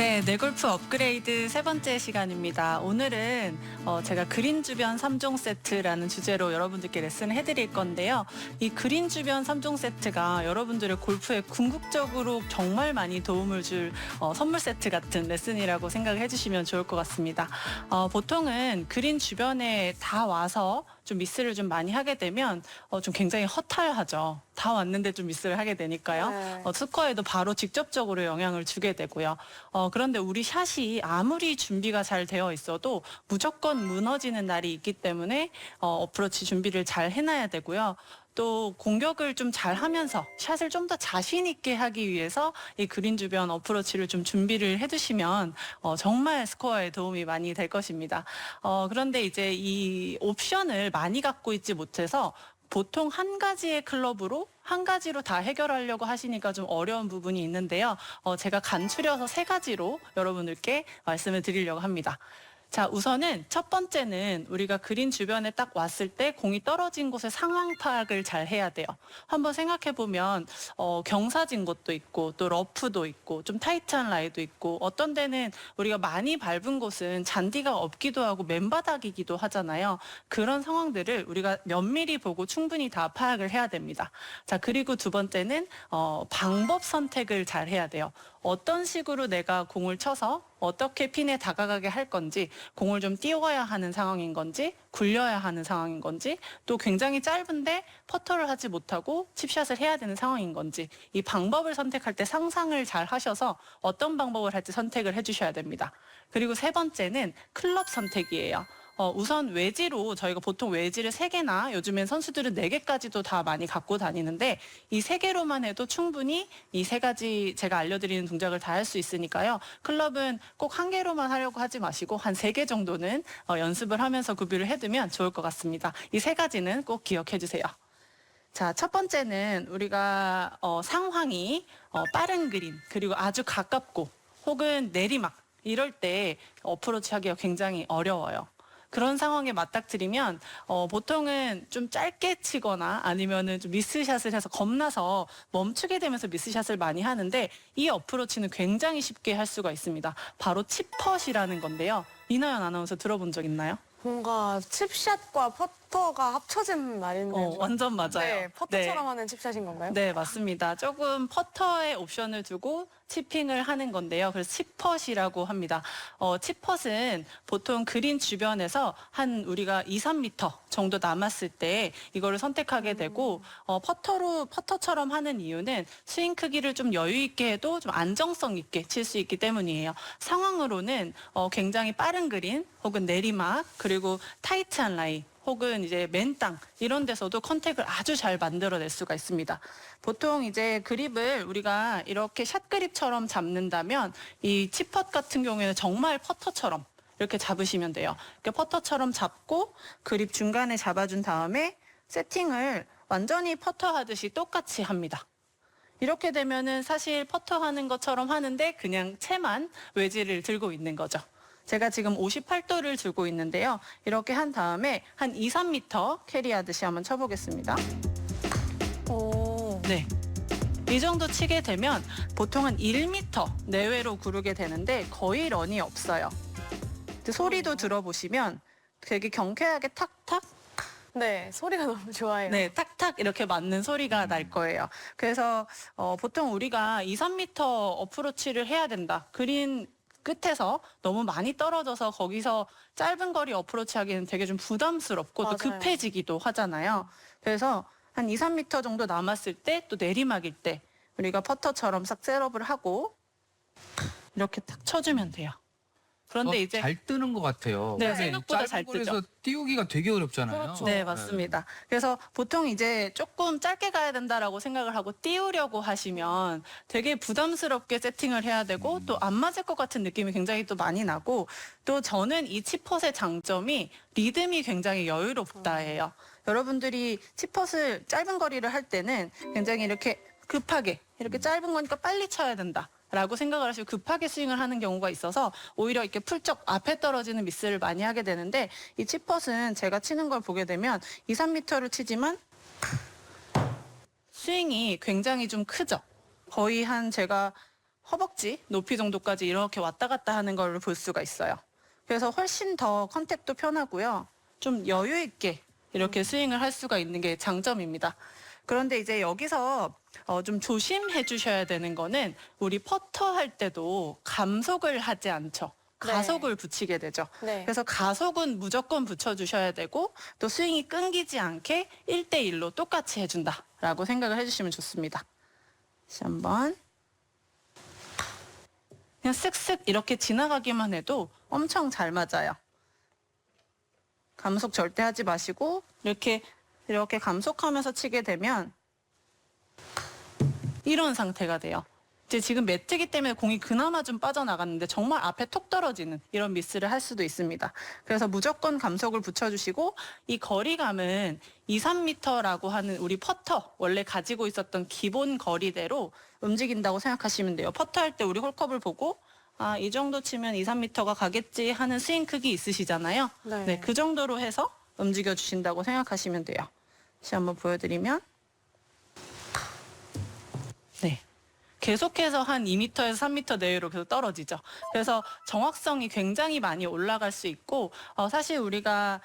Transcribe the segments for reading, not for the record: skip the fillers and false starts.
네, 뇌골프 업그레이드 세 번째 시간입니다. 오늘은 제가 그린 주변 3종 세트라는 주제로 여러분들께 레슨을 해드릴 건데요. 이 그린 주변 3종 세트가 여러분들의 골프에 궁극적으로 정말 많이 도움을 줄 선물 세트 같은 레슨이라고 생각을 해주시면 좋을 것 같습니다. 보통은 그린 주변에 다 와서 좀 미스를 좀 많이 하게 되면 좀 굉장히 허탈하죠. 다 왔는데 좀 미스를 하게 되니까요. 네. 스코어에도 바로 직접적으로 영향을 주게 되고요. 그런데 우리 샷이 아무리 준비가 잘 되어 있어도 무조건 무너지는 날이 있기 때문에 어프로치 준비를 잘 해놔야 되고요. 또 공격을 좀 잘 하면서 샷을 좀 더 자신 있게 하기 위해서 이 그린 주변 어프로치를 좀 준비를 해두시면 정말 스코어에 도움이 많이 될 것입니다. 그런데 이제 이 옵션을 많이 갖고 있지 못해서 보통 한 가지의 클럽으로 한 가지로 다 해결하려고 하시니까 좀 어려운 부분이 있는데요. 제가 간추려서 세 가지로 여러분들께 말씀을 드리려고 합니다. 자, 우선은 첫 번째는 우리가 그린 주변에 딱 왔을 때 공이 떨어진 곳의 상황 파악을 잘 해야 돼요. 한번 생각해 보면 경사진 곳도 있고 또 러프도 있고 좀 타이트한 라이도 있고 어떤 데는 우리가 많이 밟은 곳은 잔디가 없기도 하고 맨바닥이기도 하잖아요. 그런 상황들을 우리가 면밀히 보고 충분히 다 파악을 해야 됩니다. 자, 그리고 두 번째는 방법 선택을 잘 해야 돼요. 어떤 식으로 내가 공을 쳐서 어떻게 핀에 다가가게 할 건지, 공을 좀 띄워야 하는 상황인 건지, 굴려야 하는 상황인 건지, 또 굉장히 짧은데 퍼터를 하지 못하고 칩샷을 해야 되는 상황인 건지, 이 방법을 선택할 때 상상을 잘 하셔서 어떤 방법을 할지 선택을 해주셔야 됩니다. 그리고 세 번째는 클럽 선택이에요. 우선 외지로 저희가 보통 외지를 3개나 요즘엔 선수들은 4개까지도 다 많이 갖고 다니는데 이 3개로만 해도 충분히 이 3가지 제가 알려드리는 동작을 다 할 수 있으니까요. 클럽은 꼭 1개로만 하려고 하지 마시고 한 3개 정도는 연습을 하면서 구비를 해두면 좋을 것 같습니다. 이 3가지는 꼭 기억해 주세요. 자, 첫 번째는 우리가 상황이 빠른 그린 그리고 아주 가깝고 혹은 내리막 이럴 때 어프로치 하기가 굉장히 어려워요. 그런 상황에 맞닥뜨리면 보통은 좀 짧게 치거나 아니면은 좀 미스샷을 해서 겁나서 멈추게 되면서 미스샷을 많이 하는데 이 어프로치는 굉장히 쉽게 할 수가 있습니다. 바로 칩펫이라는 건데요. 이나연 아나운서 들어본 적 있나요? 뭔가 칩샷과 퍼터가 합쳐진 말인데 완전 맞아요. 네, 퍼터처럼 하는 칩샷인 건가요? 네, 맞습니다. 조금 퍼터의 옵션을 두고 치핑을 하는 건데요. 그래서 칩펫이라고 합니다. 칩펫은 보통 그린 주변에서 한 우리가 2, 3m 정도 남았을 때 이거를 선택하게 되고 퍼터처럼 하는 이유는 스윙 크기를 좀 여유 있게 해도 좀 안정성 있게 칠 수 있기 때문이에요. 상황으로는 굉장히 빠른 그린 혹은 내리막 그리고 타이트한 라이 혹은 이제 맨 땅 이런 데서도 컨택을 아주 잘 만들어낼 수가 있습니다. 보통 이제 그립을 우리가 이렇게 샷 그립처럼 잡는다면 이 칩펫 같은 경우에는 정말 퍼터처럼 이렇게 잡으시면 돼요. 이렇게 퍼터처럼 잡고 그립 중간에 잡아준 다음에 세팅을 완전히 퍼터 하듯이 똑같이 합니다. 이렇게 되면은 사실 퍼터 하는 것처럼 하는데 그냥 채만 외지를 들고 있는 거죠. 제가 지금 58도를 들고 있는데요. 이렇게 한 다음에 한 2, 3m 캐리하듯이 한번 쳐보겠습니다. 오. 네. 이 정도 치게 되면 보통 한 1m 내외로 구르게 되는데 거의 런이 없어요. 소리도 들어보시면 되게 경쾌하게 탁탁 네, 소리가 너무 좋아요. 네, 탁탁 이렇게 맞는 소리가 날 거예요. 그래서 보통 우리가 2, 3m 어프로치를 해야 된다. 그린 끝에서 너무 많이 떨어져서 거기서 짧은 거리 어프로치 하기는 되게 좀 부담스럽고 또 맞아요. 급해지기도 하잖아요. 그래서 한 2, 3m 정도 남았을 때 또 내리막일 때 우리가 퍼터처럼 싹 셋업을 하고 이렇게 탁 쳐주면 돼요. 그런데 이제 잘 뜨는 것 같아요. 네, 근데 생각보다 잘 짧은 거리에서 뜨죠. 띄우기가 되게 어렵잖아요. 그렇죠. 네, 맞습니다. 그래서 보통 이제 조금 짧게 가야 된다라고 생각을 하고 띄우려고 하시면 되게 부담스럽게 세팅을 해야 되고 또 안 맞을 것 같은 느낌이 굉장히 또 많이 나고 또 저는 이 칩펫의 장점이 리듬이 굉장히 여유롭다예요. 여러분들이 칩펫을 짧은 거리를 할 때는 굉장히 이렇게 급하게 이렇게 짧은 거니까 빨리 쳐야 된다. 라고 생각을 하시고 급하게 스윙을 하는 경우가 있어서 오히려 이렇게 풀쩍 앞에 떨어지는 미스를 많이 하게 되는데 이 칩펫은 제가 치는 걸 보게 되면 2, 3m를 치지만 스윙이 굉장히 좀 크죠. 거의 한 제가 허벅지 높이 정도까지 이렇게 왔다 갔다 하는 걸 볼 수가 있어요. 그래서 훨씬 더 컨택도 편하고요. 좀 여유 있게 이렇게 스윙을 할 수가 있는 게 장점입니다. 그런데 이제 여기서 좀 조심해 주셔야 되는 거는 우리 퍼터 할 때도 감속을 하지 않죠. 네. 가속을 붙이게 되죠. 네. 그래서 가속은 무조건 붙여주셔야 되고 또 스윙이 끊기지 않게 1대1로 똑같이 해준다라고 생각을 해주시면 좋습니다. 다시 한번. 그냥 쓱쓱 이렇게 지나가기만 해도 엄청 잘 맞아요. 감속 절대 하지 마시고 이렇게 감속하면서 치게 되면 이런 상태가 돼요. 이제 지금 매트기 때문에 공이 그나마 좀 빠져나갔는데 정말 앞에 톡 떨어지는 이런 미스를 할 수도 있습니다. 그래서 무조건 감속을 붙여주시고 이 거리감은 2, 3m라고 하는 우리 퍼터 원래 가지고 있었던 기본 거리대로 움직인다고 생각하시면 돼요. 퍼터 할 때 우리 홀컵을 보고 아, 이 정도 치면 2, 3m가 가겠지 하는 스윙 크기 있으시잖아요. 네. 네, 그 정도로 해서 움직여 주신다고 생각하시면 돼요. 다시 한번 보여드리면 네. 계속해서 한 2m에서 3m 내외로 계속 떨어지죠. 그래서 정확성이 굉장히 많이 올라갈 수 있고 사실 우리가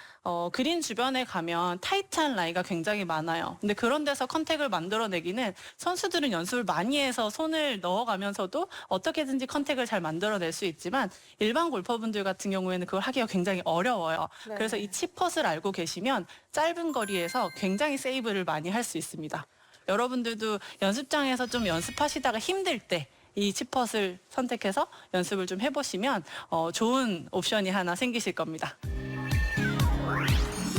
그린 주변에 가면 타이트한 라이가 굉장히 많아요. 근데 그런 데서 컨택을 만들어내기는 선수들은 연습을 많이 해서 손을 넣어가면서도 어떻게든지 컨택을 잘 만들어낼 수 있지만 일반 골퍼분들 같은 경우에는 그걸 하기가 굉장히 어려워요. 네. 그래서 이 치펫을 알고 계시면 짧은 거리에서 굉장히 세이브를 많이 할 수 있습니다. 여러분들도 연습장에서 좀 연습하시다가 힘들 때 이 치펫을 선택해서 연습을 좀 해보시면 좋은 옵션이 하나 생기실 겁니다.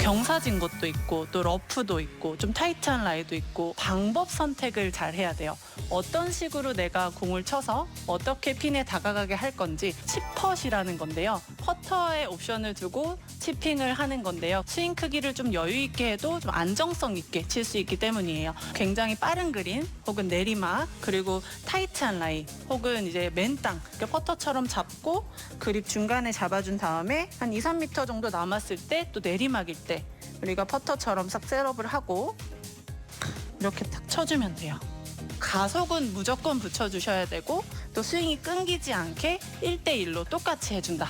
경사진 곳도 있고 또 러프도 있고 좀 타이트한 라이도 있고 방법 선택을 잘 해야 돼요. 어떤 식으로 내가 공을 쳐서 어떻게 핀에 다가가게 할 건지 치펫이라는 건데요. 퍼터에 옵션을 두고 치핑을 하는 건데요. 스윙 크기를 좀 여유 있게 해도 좀 안정성 있게 칠 수 있기 때문이에요. 굉장히 빠른 그린 혹은 내리막 그리고 타이트한 라이 혹은 이제 맨 땅 퍼터처럼 잡고 그립 중간에 잡아준 다음에 한 2, 3m 정도 남았을 때 또 내리막일 때 우리가 퍼터처럼 싹 셋업을 하고 이렇게 탁 쳐주면 돼요. 가속은 무조건 붙여주셔야 되고 또 스윙이 끊기지 않게 1대1로 똑같이 해준다.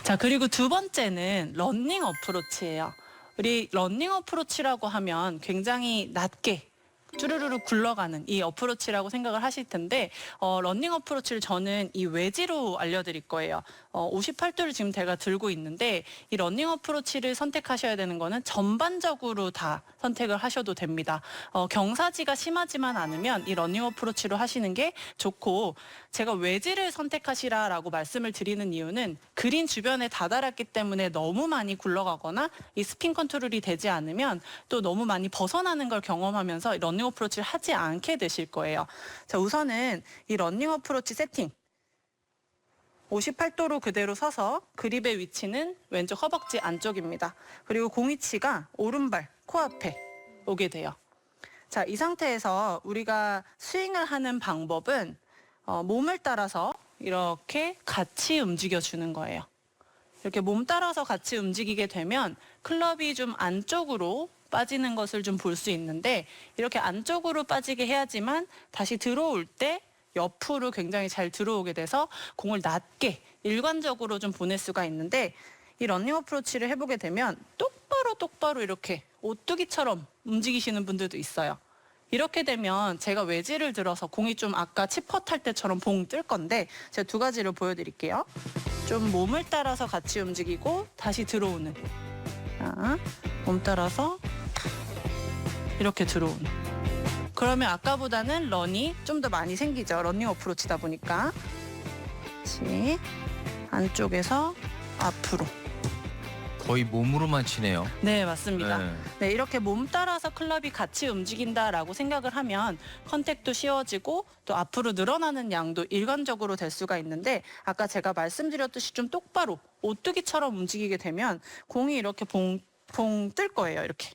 자, 그리고 두 번째는 러닝 어프로치예요. 우리 러닝 어프로치라고 하면 굉장히 낮게 쭈르르르 굴러가는 이 어프로치라고 생각을 하실 텐데 러닝 어프로치를 저는 이 외지로 알려드릴 거예요. 58도를 지금 제가 들고 있는데 이 러닝 어프로치를 선택하셔야 되는 거는 전반적으로 다 선택을 하셔도 됩니다. 경사지가 심하지만 않으면 이 러닝 어프로치로 하시는 게 좋고 제가 외지를 선택하시라라고 말씀을 드리는 이유는 그린 주변에 다다랐기 때문에 너무 많이 굴러가거나 이 스핀 컨트롤이 되지 않으면 또 너무 많이 벗어나는 걸 경험하면서 러닝 어프로치를 하지 않게 되실 거예요. 자, 우선은 이 러닝 어프로치 세팅 58도로 그대로 서서 그립의 위치는 왼쪽 허벅지 안쪽입니다. 그리고 공위치가 오른발 코앞에 오게 돼요. 자, 이 상태에서 우리가 스윙을 하는 방법은 몸을 따라서 이렇게 같이 움직여주는 거예요. 이렇게 몸 따라서 같이 움직이게 되면 클럽이 좀 안쪽으로 빠지는 것을 좀 볼 수 있는데 이렇게 안쪽으로 빠지게 해야지만 다시 들어올 때 옆으로 굉장히 잘 들어오게 돼서 공을 낮게 일관적으로 좀 보낼 수가 있는데 이 러닝 어프로치를 해보게 되면 똑바로 이렇게 오뚜기처럼 움직이시는 분들도 있어요. 이렇게 되면 제가 외지를 들어서 공이 좀 아까 치펫 할 때처럼 봉 뜰 건데 제가 두 가지를 보여드릴게요. 좀 몸을 따라서 같이 움직이고 다시 들어오는. 자, 몸 따라서 이렇게 들어오는. 그러면 아까보다는 런이 좀 더 많이 생기죠. 러닝 어프로치다 보니까. 다시 안쪽에서 앞으로. 거의 몸으로만 치네요. 네, 맞습니다. 네. 네, 이렇게 몸 따라서 클럽이 같이 움직인다라고 생각을 하면 컨택도 쉬워지고 또 앞으로 늘어나는 양도 일관적으로 될 수가 있는데 아까 제가 말씀드렸듯이 좀 똑바로 오뚜기처럼 움직이게 되면 공이 이렇게 봉 뜰 거예요. 이렇게.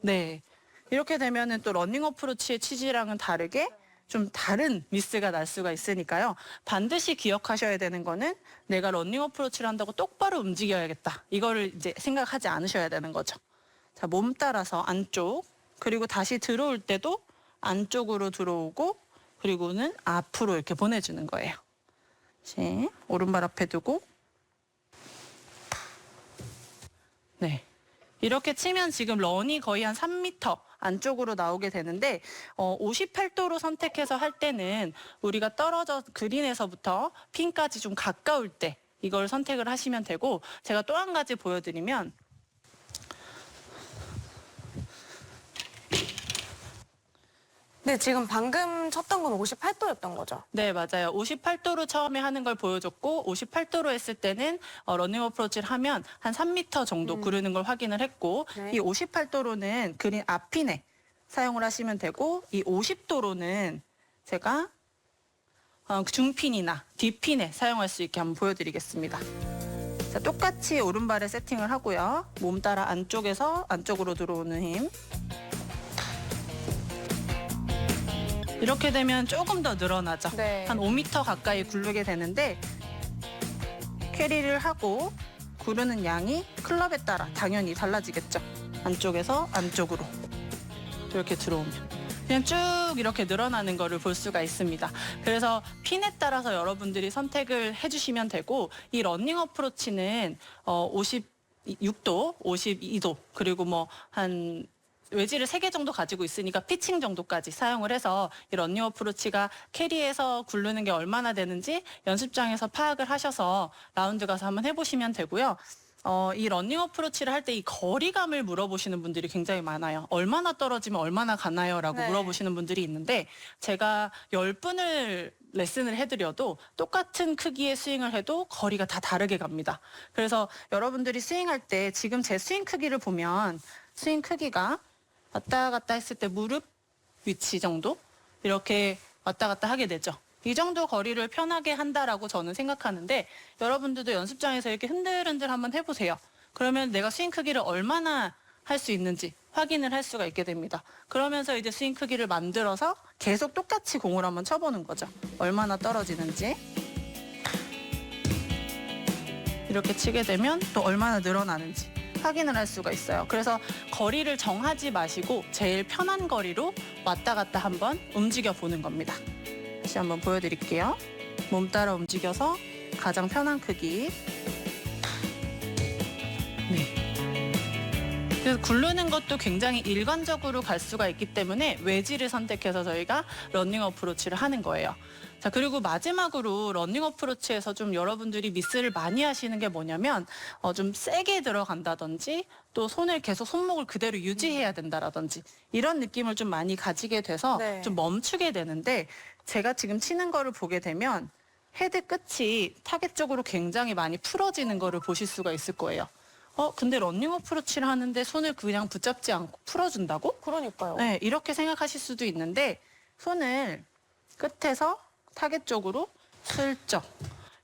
네. 이렇게 되면은 또 러닝 어프로치의 취지랑은 다르게 좀 다른 미스가 날 수가 있으니까요. 반드시 기억하셔야 되는 거는 내가 러닝 어프로치를 한다고 똑바로 움직여야겠다. 이거를 이제 생각하지 않으셔야 되는 거죠. 자, 몸 따라서 안쪽 그리고 다시 들어올 때도 안쪽으로 들어오고 그리고는 앞으로 이렇게 보내주는 거예요. 이제 오른발 앞에 두고 네. 이렇게 치면 지금 런이 거의 한 3m 안쪽으로 나오게 되는데 58도로 선택해서 할 때는 우리가 떨어져 그린에서부터 핀까지 좀 가까울 때 이걸 선택을 하시면 되고 제가 또 한 가지 보여드리면 네, 지금 방금 쳤던 건 58도였던 거죠? 네, 맞아요. 58도로 처음에 하는 걸 보여줬고 58도로 했을 때는 러닝 어프로치를 하면 한 3m 정도 구르는 걸 확인을 했고 네. 이 58도로는 그린 앞핀에 사용을 하시면 되고 이 50도로는 제가 중핀이나 뒷핀에 사용할 수 있게 한번 보여드리겠습니다. 자, 똑같이 오른발에 세팅을 하고요. 몸 따라 안쪽에서 안쪽으로 들어오는 힘. 이렇게 되면 조금 더 늘어나죠. 네. 한 5m 가까이 굴르게 되는데 캐리를 하고 구르는 양이 클럽에 따라 당연히 달라지겠죠. 안쪽에서 안쪽으로 이렇게 들어오면 그냥 쭉 이렇게 늘어나는 거를 볼 수가 있습니다. 그래서 핀에 따라서 여러분들이 선택을 해주시면 되고 이 러닝 어프로치는 56도, 52도 그리고 뭐 한 외지를 3개 정도 가지고 있으니까 피칭 정도까지 사용을 해서 이 러닝 어프로치가 캐리에서 굴르는 게 얼마나 되는지 연습장에서 파악을 하셔서 라운드 가서 한번 해보시면 되고요. 이 러닝 어프로치를 할 때 이 거리감을 물어보시는 분들이 굉장히 많아요. 얼마나 떨어지면 얼마나 가나요? 라고 네. 물어보시는 분들이 있는데 제가 10분을 레슨을 해드려도 똑같은 크기의 스윙을 해도 거리가 다 다르게 갑니다. 그래서 여러분들이 스윙할 때 지금 제 스윙 크기를 보면 스윙 크기가 왔다 갔다 했을 때 무릎 위치 정도 이렇게 왔다 갔다 하게 되죠. 이 정도 거리를 편하게 한다라고 저는 생각하는데 여러분들도 연습장에서 이렇게 흔들흔들 한번 해보세요. 그러면 내가 스윙 크기를 얼마나 할 수 있는지 확인을 할 수가 있게 됩니다. 그러면서 이제 스윙 크기를 만들어서 계속 똑같이 공을 한번 쳐보는 거죠. 얼마나 떨어지는지. 이렇게 치게 되면 또 얼마나 늘어나는지 확인을 할 수가 있어요. 그래서 거리를 정하지 마시고 제일 편한 거리로 왔다 갔다 한번 움직여 보는 겁니다. 다시 한번 보여드릴게요. 몸 따라 움직여서 가장 편한 크기. 네. 그래서 굴르는 것도 굉장히 일관적으로 갈 수가 있기 때문에 외지를 선택해서 저희가 러닝 어프로치를 하는 거예요. 자, 그리고 마지막으로 러닝 어프로치에서 좀 여러분들이 미스를 많이 하시는 게 뭐냐면 좀 세게 들어간다든지 또 손목을 그대로 유지해야 된다라든지 이런 느낌을 좀 많이 가지게 돼서 네. 좀 멈추게 되는데 제가 지금 치는 거를 보게 되면 헤드 끝이 타겟 쪽으로 굉장히 많이 풀어지는 거를 보실 수가 있을 거예요. 근데 러닝 어프로치를 하는데 손을 그냥 붙잡지 않고 풀어준다고? 그러니까요. 네, 이렇게 생각하실 수도 있는데 손을 끝에서 타겟 쪽으로 슬쩍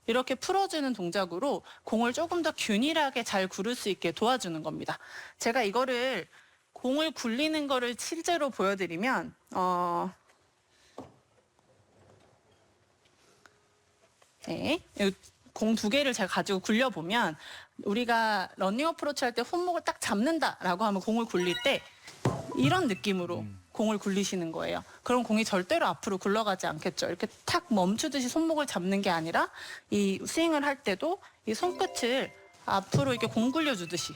이렇게 풀어주는 동작으로 공을 조금 더 균일하게 잘 구를 수 있게 도와주는 겁니다. 제가 이거를 공을 굴리는 거를 실제로 보여드리면 네, 공 2개를 제가 가지고 굴려보면 우리가 러닝 어프로치 할 때 손목을 딱 잡는다라고 하면 공을 굴릴 때 이런 느낌으로 공을 굴리시는 거예요. 그럼 공이 절대로 앞으로 굴러가지 않겠죠. 이렇게 탁 멈추듯이 손목을 잡는 게 아니라 이 스윙을 할 때도 이 손끝을 앞으로 이렇게 공 굴려주듯이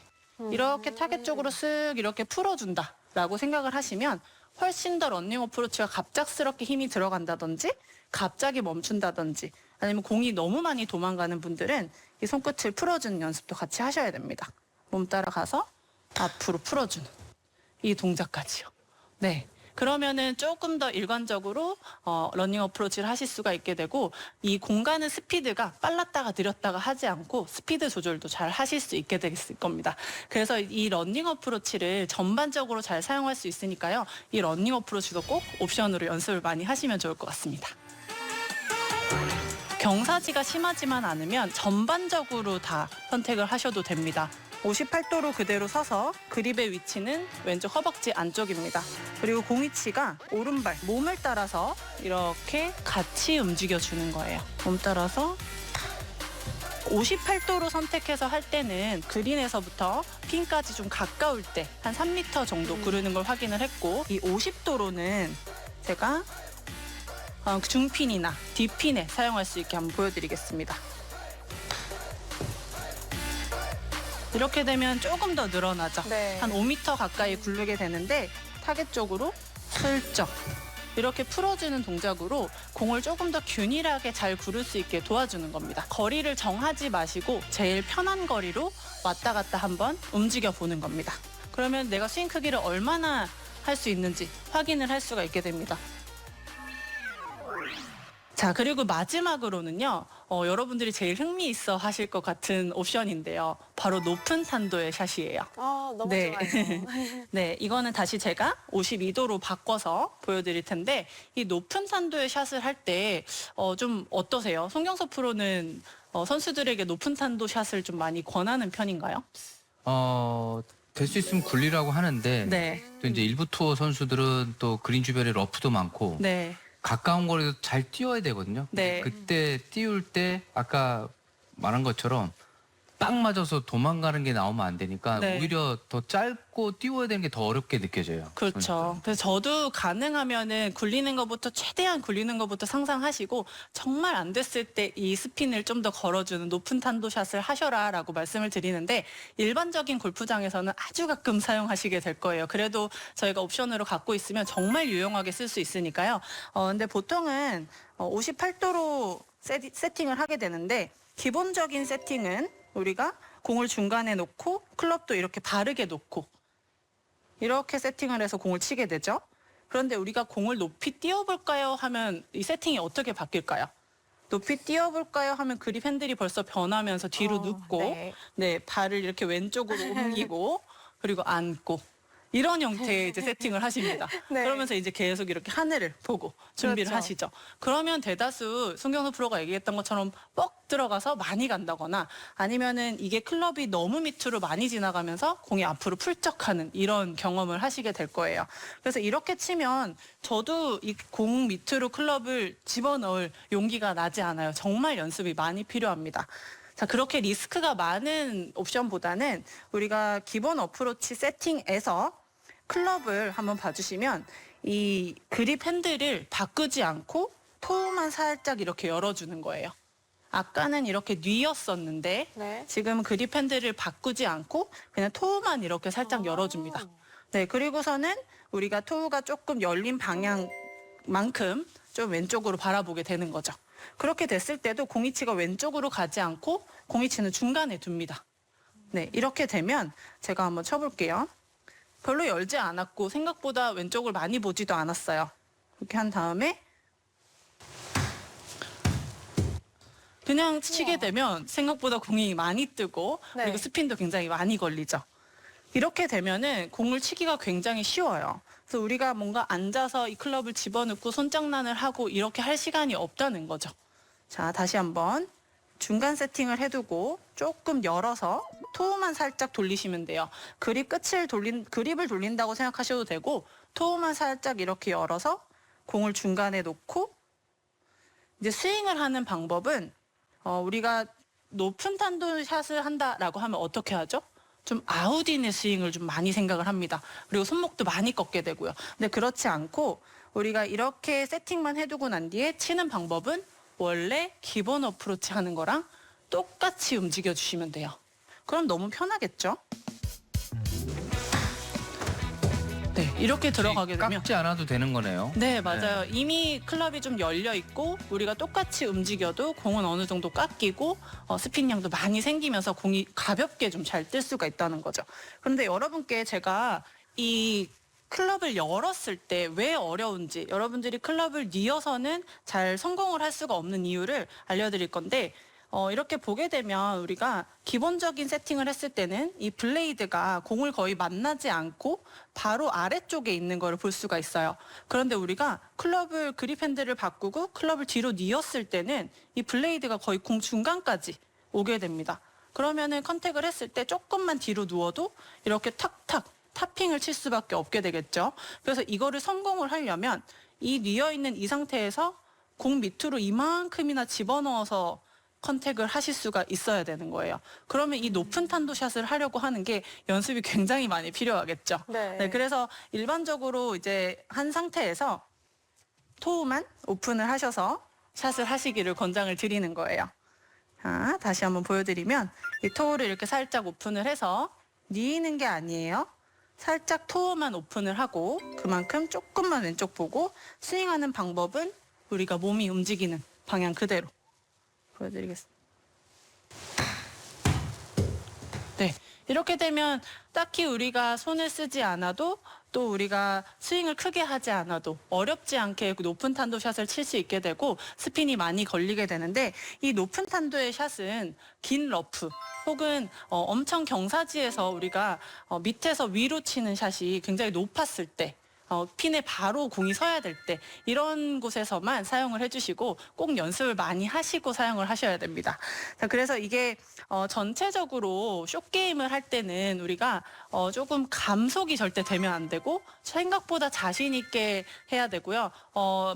이렇게 타겟 쪽으로 쓱 이렇게 풀어준다라고 생각을 하시면 훨씬 더 러닝 어프로치가 갑작스럽게 힘이 들어간다든지 갑자기 멈춘다든지 아니면 공이 너무 많이 도망가는 분들은 이 손끝을 풀어주는 연습도 같이 하셔야 됩니다. 몸 따라가서 앞으로 풀어주는 이 동작까지요. 네. 그러면은 조금 더 일관적으로 러닝 어프로치를 하실 수가 있게 되고 이 공 가는 스피드가 빨랐다가 느렸다가 하지 않고 스피드 조절도 잘 하실 수 있게 될 겁니다. 그래서 이 러닝 어프로치를 전반적으로 잘 사용할 수 있으니까요. 이 러닝 어프로치도 꼭 옵션으로 연습을 많이 하시면 좋을 것 같습니다. 경사지가 심하지만 않으면 전반적으로 다 선택을 하셔도 됩니다. 58도로 그대로 서서 그립의 위치는 왼쪽 허벅지 안쪽입니다. 그리고 공 위치가 오른발, 몸을 따라서 이렇게 같이 움직여주는 거예요. 몸 따라서 58도로 선택해서 할 때는 그린에서부터 핀까지 좀 가까울 때 한 3m 정도 구르는 걸 확인을 했고, 이 50도로는 제가 중핀이나 뒷핀에 사용할 수 있게 한번 보여드리겠습니다. 이렇게 되면 조금 더 늘어나죠. 네. 한 5m 가까이 굴르게 되는데 타겟 쪽으로 슬쩍 이렇게 풀어주는 동작으로 공을 조금 더 균일하게 잘 구를 수 있게 도와주는 겁니다. 거리를 정하지 마시고 제일 편한 거리로 왔다 갔다 한번 움직여 보는 겁니다. 그러면 내가 스윙 크기를 얼마나 할 수 있는지 확인을 할 수가 있게 됩니다. 자, 그리고 마지막으로는요, 여러분들이 제일 흥미있어 하실 것 같은 옵션인데요. 바로 높은 탄도의 샷이에요. 너무 네. 좋아요. 네, 이거는 다시 제가 52도로 바꿔서 보여드릴 텐데, 이 높은 탄도의 샷을 할 때 좀 어떠세요? 송경섭 프로는 선수들에게 높은 탄도 샷을 좀 많이 권하는 편인가요? 될 수 있으면 굴리라고 하는데 네, 또 이제 일부 투어 선수들은 또 그린 주변에 러프도 많고 네, 가까운 거리도 잘 띄워야 되거든요. 네. 그때 띄울 때 아까 말한 것처럼 딱 맞아서 도망가는 게 나오면 안 되니까 네. 오히려 더 짧고 띄워야 되는 게 더 어렵게 느껴져요. 그렇죠. 그래서 저도 가능하면은 굴리는 것부터 최대한 굴리는 것부터 상상하시고 정말 안 됐을 때 이 스핀을 좀 더 걸어주는 높은 탄도샷을 하셔라라고 말씀을 드리는데 일반적인 골프장에서는 아주 가끔 사용하시게 될 거예요. 그래도 저희가 옵션으로 갖고 있으면 정말 유용하게 쓸 수 있으니까요. 근데 보통은 58도로 세팅을 하게 되는데 기본적인 세팅은 우리가 공을 중간에 놓고 클럽도 이렇게 바르게 놓고 이렇게 세팅을 해서 공을 치게 되죠. 그런데 우리가 공을 높이 띄워볼까요 하면 이 세팅이 어떻게 바뀔까요? 높이 띄워볼까요 하면 그립 핸들이 벌써 변하면서 뒤로 눕고 네. 네, 발을 이렇게 왼쪽으로 옮기고 그리고 앉고 이런 형태의 이제 세팅을 하십니다. 네. 그러면서 이제 계속 이렇게 하늘을 보고 준비를 그렇죠. 하시죠. 그러면 대다수 송경수 프로가 얘기했던 것처럼 뻑 들어가서 많이 간다거나 아니면은 이게 클럽이 너무 밑으로 많이 지나가면서 공이 앞으로 풀쩍하는 이런 경험을 하시게 될 거예요. 그래서 이렇게 치면 저도 이 공 밑으로 클럽을 집어넣을 용기가 나지 않아요. 정말 연습이 많이 필요합니다. 자, 그렇게 리스크가 많은 옵션보다는 우리가 기본 어프로치 세팅에서 클럽을 한번 봐주시면 이 그립 핸들을 바꾸지 않고 토우만 살짝 이렇게 열어주는 거예요. 아까는 이렇게 뉘었었는데 네. 지금 그립 핸들을 바꾸지 않고 그냥 토우만 이렇게 살짝 열어줍니다. 네, 그리고서는 우리가 토우가 조금 열린 방향만큼 좀 왼쪽으로 바라보게 되는 거죠. 그렇게 됐을 때도 공이치가 왼쪽으로 가지 않고 공이치는 중간에 둡니다. 네, 이렇게 되면 제가 한번 쳐볼게요. 별로 열지 않았고 생각보다 왼쪽을 많이 보지도 않았어요. 이렇게 한 다음에 그냥 치게 되면 생각보다 공이 많이 뜨고 네. 그리고 스핀도 굉장히 많이 걸리죠. 이렇게 되면은 공을 치기가 굉장히 쉬워요. 그래서 우리가 뭔가 앉아서 이 클럽을 집어넣고 손장난을 하고 이렇게 할 시간이 없다는 거죠. 자, 다시 한번 중간 세팅을 해두고 조금 열어서 토우만 살짝 돌리시면 돼요. 그립을 돌린다고 생각하셔도 되고 토우만 살짝 이렇게 열어서 공을 중간에 놓고 이제 스윙을 하는 방법은 우리가 높은 탄도 샷을 한다라고 하면 어떻게 하죠? 좀 아웃인의 스윙을 좀 많이 생각을 합니다. 그리고 손목도 많이 꺾게 되고요. 근데 그렇지 않고 우리가 이렇게 세팅만 해두고 난 뒤에 치는 방법은 원래 기본 어프로치 하는 거랑 똑같이 움직여 주시면 돼요. 그럼 너무 편하겠죠? 네, 이렇게 들어가게 되면 깎지 않아도 되는 거네요. 네, 맞아요. 이미 클럽이 좀 열려 있고 우리가 똑같이 움직여도 공은 어느 정도 깎이고 스핀량도 많이 생기면서 공이 가볍게 좀 잘 뜰 수가 있다는 거죠. 그런데 여러분께 제가 이 클럽을 열었을 때 왜 어려운지 여러분들이 클럽을 뉘어서는 잘 성공을 할 수가 없는 이유를 알려드릴 건데 이렇게 보게 되면 우리가 기본적인 세팅을 했을 때는 이 블레이드가 공을 거의 만나지 않고 바로 아래쪽에 있는 걸 볼 수가 있어요. 그런데 우리가 클럽을 그립 핸들을 바꾸고 클럽을 뒤로 뉘었을 때는 이 블레이드가 거의 공 중간까지 오게 됩니다. 그러면은 컨택을 했을 때 조금만 뒤로 누워도 이렇게 탁탁 타핑을 칠 수밖에 없게 되겠죠. 그래서 이거를 성공을 하려면 이 뉘어 있는 이 상태에서 공 밑으로 이만큼이나 집어넣어서 컨택을 하실 수가 있어야 되는 거예요. 그러면 이 높은 탄도 샷을 하려고 하는 게 연습이 굉장히 많이 필요하겠죠. 네. 그래서 일반적으로 이제 한 상태에서 토우만 오픈을 하셔서 샷을 하시기를 권장을 드리는 거예요. 자, 다시 한번 보여드리면 이 토우를 이렇게 살짝 오픈을 해서 뉘는 게 아니에요. 살짝 토우만 오픈을 하고 그만큼 조금만 왼쪽 보고 스윙하는 방법은 우리가 몸이 움직이는 방향 그대로 보여드리겠습니다. 네, 이렇게 되면 딱히 우리가 손을 쓰지 않아도 또 우리가 스윙을 크게 하지 않아도 어렵지 않게 높은 탄도 샷을 칠 수 있게 되고 스핀이 많이 걸리게 되는데 이 높은 탄도의 샷은 긴 러프 혹은 엄청 경사지에서 우리가 밑에서 위로 치는 샷이 굉장히 높았을 때 핀에 바로 공이 서야 될 때 이런 곳에서만 사용을 해주시고 꼭 연습을 많이 하시고 사용을 하셔야 됩니다. 자, 그래서 이게 전체적으로 숏게임을 할 때는 우리가 조금 감속이 절대 되면 안 되고 생각보다 자신 있게 해야 되고요.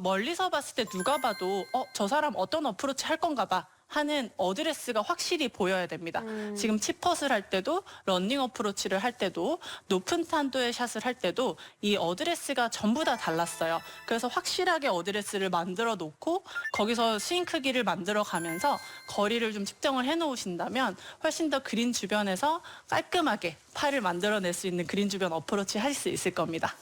멀리서 봤을 때 누가 봐도 저 사람 어떤 어프로치 할 건가 봐 하는 어드레스가 확실히 보여야 됩니다. 지금 치펫을 할 때도 러닝 어프로치를 할 때도 높은 탄도의 샷을 할 때도 이 어드레스가 전부 다 달랐어요. 그래서 확실하게 어드레스를 만들어 놓고 거기서 스윙 크기를 만들어 가면서 거리를 좀 측정을 해 놓으신다면 훨씬 더 그린 주변에서 깔끔하게 팔을 만들어낼 수 있는 그린 주변 어프로치 하실 수 있을 겁니다.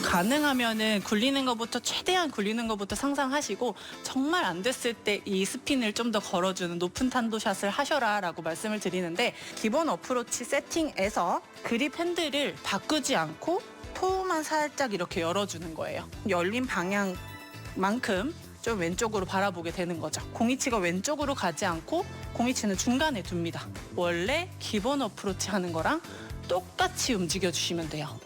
가능하면은 굴리는 것부터 최대한 굴리는 것부터 상상하시고 정말 안 됐을 때 이 스핀을 좀 더 걸어주는 높은 탄도 샷을 하셔라라고 말씀을 드리는데 기본 어프로치 세팅에서 그립 핸들을 바꾸지 않고 토우만 살짝 이렇게 열어주는 거예요. 열린 방향만큼 좀 왼쪽으로 바라보게 되는 거죠. 공이치가 왼쪽으로 가지 않고 공이치는 중간에 둡니다. 원래 기본 어프로치 하는 거랑 똑같이 움직여 주시면 돼요.